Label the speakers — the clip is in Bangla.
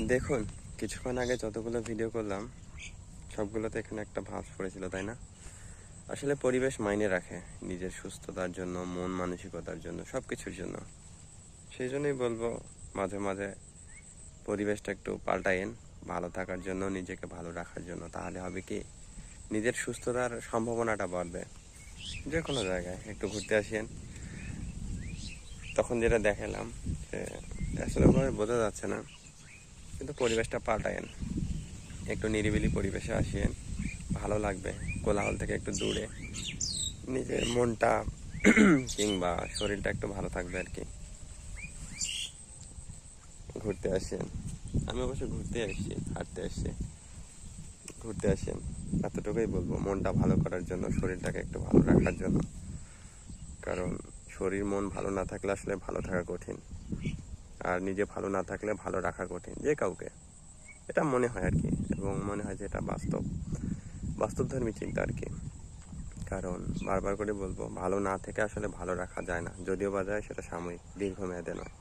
Speaker 1: দেখুন, কিছুক্ষণ আগে যতগুলো ভিডিও করলাম সবগুলোতে এখানে একটা ভাঁজ পড়েছিল, তাই না? আসলে পরিবেশ মাইনে রাখে নিজের সুস্থতার জন্য, মন মানসিকতার জন্য, সব কিছুর জন্য। সেই জন্যই বলবো মাঝে মাঝে পরিবেশটা একটু পাল্টায়েন, ভালো থাকার জন্য, নিজেকে ভালো রাখার জন্য। তাহলে হবে কি, নিজের সুস্থতার সম্ভাবনাটা বাড়বে। যে কোনো জায়গায় একটু ঘুরতে আসেন। তখন যেটা দেখালাম যে আসলে ওভাবে বোঝা যাচ্ছে না, কিন্তু পরিবেশটা পাল্টায়েন, একটু নিরিবিলি পরিবেশে আসেন, ভালো লাগবে। কোলাহল থেকে একটু দূরে নিজের মনটা কিংবা শরীরটা একটু ভালো থাকবে আর কি। ঘুরতে আসেন। আমি অবশ্য ঘুরতে আসছি, হাঁটতে আসছি। ঘুরতে আসেন, এতটুকুই বলবো, মনটা ভালো করার জন্য, শরীরটাকে একটু ভালো রাখার জন্য। কারণ শরীর মন ভালো না থাকলে আসলে ভালো থাকা কঠিন, আর নিজে ভালো না থাকলে ভালো রাখা কঠিন যে কাউকে। এটা মনে হয় আর কি, এবং মনে হয় যে এটা বাস্তবধর্মী চিন্তা আর কি। কারণ বারবার করে বলবো, ভালো না থেকে আসলে ভালো রাখা যায় না, যদিও বা যায় সেটা সাময়িক, দীর্ঘমেয়াদে নয়।